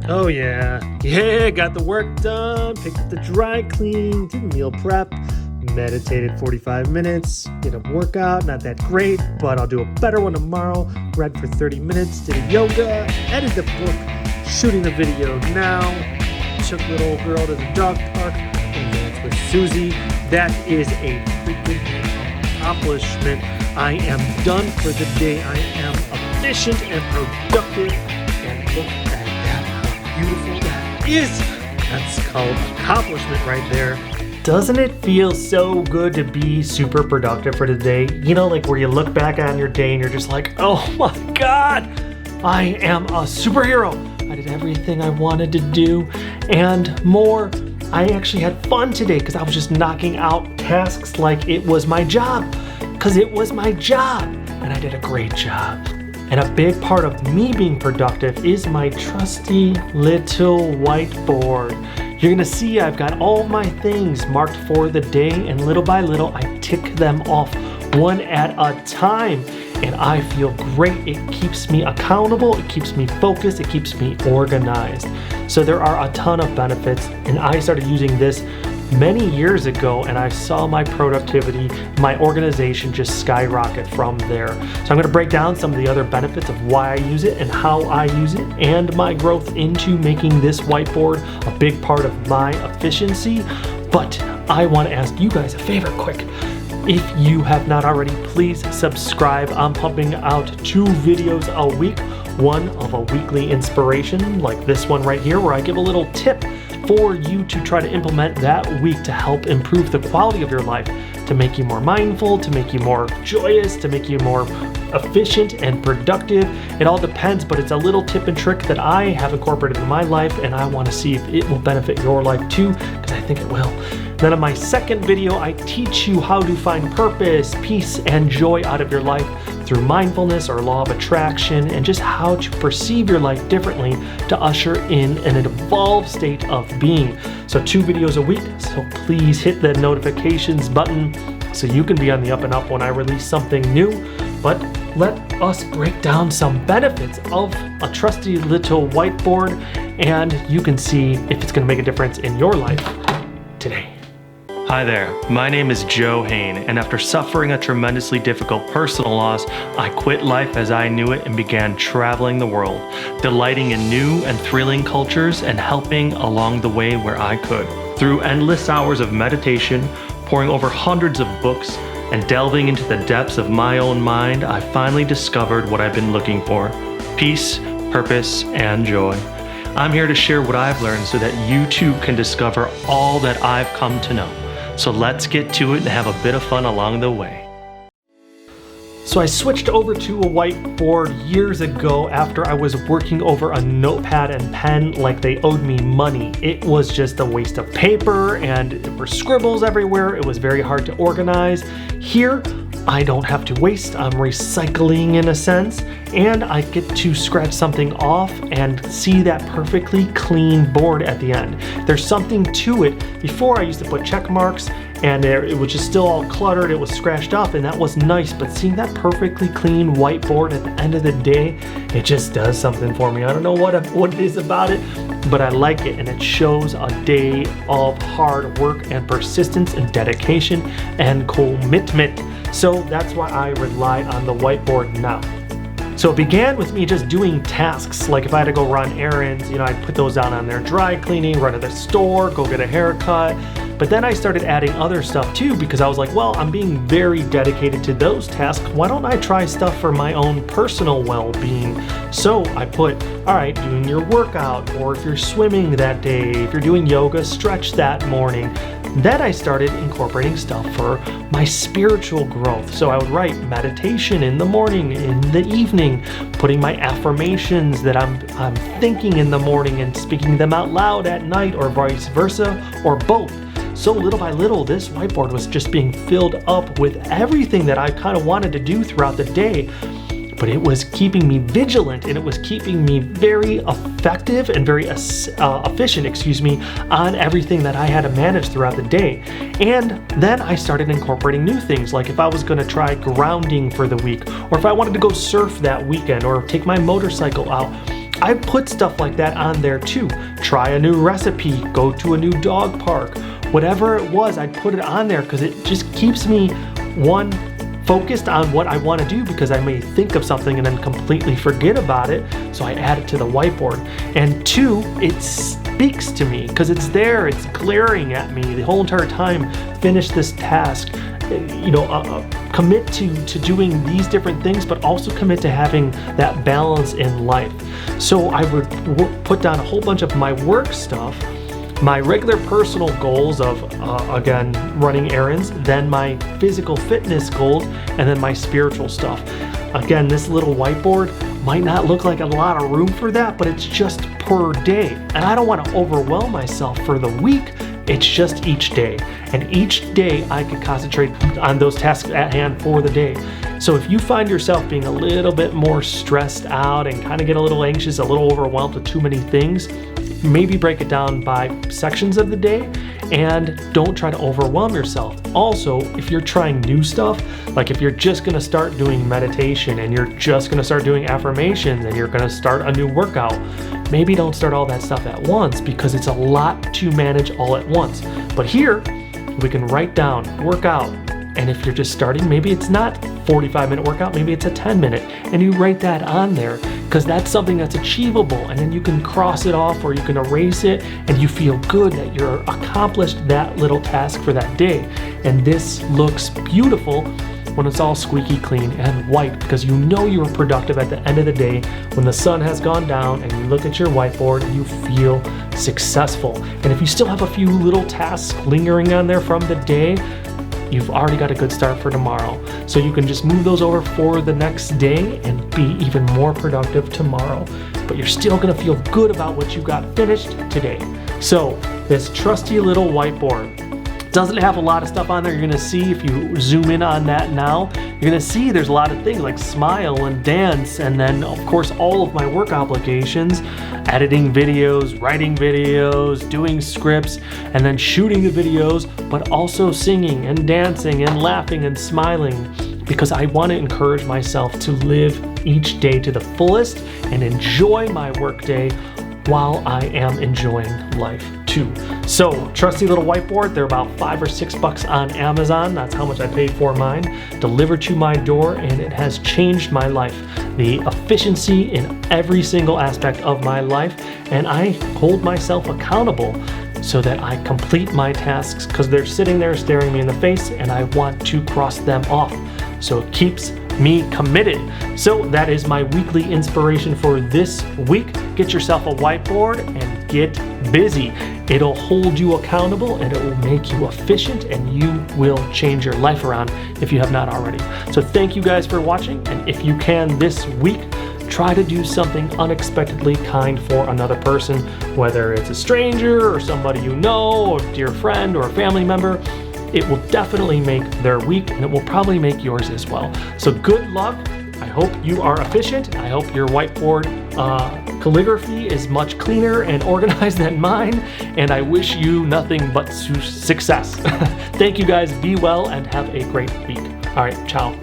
Oh yeah, got the work done, picked up the dry clean, did meal prep, meditated 45 minutes, did a workout, not that great, but I'll do a better one tomorrow, read for 30 minutes, did a yoga, edited the book, shooting the video now, took little old girl to the dog park, and danced with Susie. That is a freaking accomplishment. I am done for the day. I am efficient and productive, and look at that, how beautiful that is. That's called accomplishment right there. Doesn't it feel so good to be super productive for the day? You know, like where you look back on your day and you're just like, oh my God, I am a superhero. I did everything I wanted to do and more. I actually had fun today because I was just knocking out tasks like it was my job. Because it was my job and I did a great job. And a big part of me being productive is my trusty little whiteboard. You're gonna see I've got all my things marked for the day, and little by little I tick them off one at a time. And I feel great. It keeps me accountable, it keeps me focused, it keeps me organized. So there are a ton of benefits, and I started using this many years ago, and I saw my productivity, my organization just skyrocket from there. So I'm going to break down some of the other benefits of why I use it and how I use it, and my growth into making this whiteboard a big part of my efficiency. But I want to ask you guys a favor quick. If you have not already, please subscribe. I'm pumping out 2 videos a week, one of a weekly inspiration like this one right here, where I give a little tip for you to try to implement that week to help improve the quality of your life, to make you more mindful, to make you more joyous, to make you more efficient and productive. It all depends, but it's a little tip and trick that I have incorporated in my life, and I want to see if it will benefit your life too, because I think it will. Then in my second video, I teach you how to find purpose, peace, and joy out of your life through mindfulness or law of attraction, and just how to perceive your life differently to usher in an evolved state of being. So 2 videos a week, so please hit the notifications button so you can be on the up and up when I release something new. But let us break down some benefits of a trusty little whiteboard, and you can see if it's going to make a difference in your life today. Hi there, my name is Joe Hain, and after suffering a tremendously difficult personal loss, I quit life as I knew it and began traveling the world, delighting in new and thrilling cultures and helping along the way where I could. Through endless hours of meditation, poring over hundreds of books, and delving into the depths of my own mind, I finally discovered what I've been looking for: peace, purpose, and joy. I'm here to share what I've learned so that you too can discover all that I've come to know. So let's get to it and have a bit of fun along the way. So I switched over to a whiteboard years ago after I was working over a notepad and pen like they owed me money. It was just a waste of paper and there were scribbles everywhere. It was very hard to organize. Here, I don't have to waste. I'm recycling in a sense, and I get to scratch something off and see that perfectly clean board at the end. There's something to it. Before I used to put check marks and it was just still all cluttered, it was scratched off, and that was nice, but seeing that perfectly clean whiteboard at the end of the day, it just does something for me. I don't know what it is about it, but I like it, and it shows a day of hard work and persistence and dedication and commitment. So that's why I rely on the whiteboard now. So it began with me just doing tasks, like if I had to go run errands, I'd put those down on there: dry cleaning, run to the store, go get a haircut. But then I started adding other stuff too, because I was like, well, I'm being very dedicated to those tasks. Why don't I try stuff for my own personal well-being? So I put, all right, doing your workout, or if you're swimming that day, if you're doing yoga, stretch that morning. Then I started incorporating stuff for my spiritual growth. So I would write meditation in the morning, in the evening, putting my affirmations that I'm thinking in the morning and speaking them out loud at night, or vice versa, or both. So little by little, this whiteboard was just being filled up with everything that I kind of wanted to do throughout the day. But it was keeping me vigilant, and it was keeping me very effective and very efficient, on everything that I had to manage throughout the day. And then I started incorporating new things, like if I was going to try grounding for the week, or if I wanted to go surf that weekend, or take my motorcycle out, I put stuff like that on there too. Try a new recipe, go to a new dog park, whatever it was, I'd put it on there because it just keeps me, one, focused on what I want to do, because I may think of something and then completely forget about it, so I add it to the whiteboard. And two, it speaks to me because it's there, it's glaring at me the whole entire time. Finish this task, commit to doing these different things, but also commit to having that balance in life. So I would put down a whole bunch of my work stuff, my regular personal goals of, again, running errands, then my physical fitness goals, and then my spiritual stuff. Again, this little whiteboard might not look like a lot of room for that, but it's just per day. And I don't want to overwhelm myself for the week. It's just each day. And each day I can concentrate on those tasks at hand for the day. So if you find yourself being a little bit more stressed out and kind of get a little anxious, a little overwhelmed with too many things, maybe break it down by sections of the day and don't try to overwhelm yourself. Also, if you're trying new stuff, like if you're just gonna start doing meditation and you're just gonna start doing affirmations and you're gonna start a new workout, maybe don't start all that stuff at once because it's a lot to manage all at once. But here, we can write down, workout. And if you're just starting, maybe it's not 45-minute workout, maybe it's a 10-minute, and you write that on there because that's something that's achievable, and then you can cross it off or you can erase it and you feel good that you're accomplished that little task for that day. And this looks beautiful when it's all squeaky clean and white because you know you were productive at the end of the day when the sun has gone down and you look at your whiteboard and you feel successful. And if you still have a few little tasks lingering on there from the day, you've already got a good start for tomorrow. So you can just move those over for the next day and be even more productive tomorrow. But you're still gonna feel good about what you got finished today. So this trusty little whiteboard doesn't have a lot of stuff on there. You're gonna see, if you zoom in on that now, you're gonna see there's a lot of things like smile and dance, and then of course all of my work obligations, editing videos, writing videos, doing scripts, and then shooting the videos, but also singing and dancing and laughing and smiling, because I want to encourage myself to live each day to the fullest and enjoy my work day while I am enjoying life too. So, trusty little whiteboard, they're about $5 or $6 on Amazon. That's how much I paid for mine. Delivered to my door, and it has changed my life. The efficiency in every single aspect of my life, and I hold myself accountable so that I complete my tasks because they're sitting there staring me in the face and I want to cross them off. So it keeps me committed. So that is my weekly inspiration for this week. Get yourself a whiteboard and get busy. It'll hold you accountable and it will make you efficient, and you will change your life around if you have not already. So thank you guys for watching, and if you can this week, try to do something unexpectedly kind for another person, whether it's a stranger or somebody you know, or a dear friend or a family member. It will definitely make their week, and it will probably make yours as well. So good luck. I hope you are efficient. I hope your whiteboard calligraphy is much cleaner and organized than mine, and I wish you nothing but success. Thank you guys. Be well and have a great week. All right, ciao.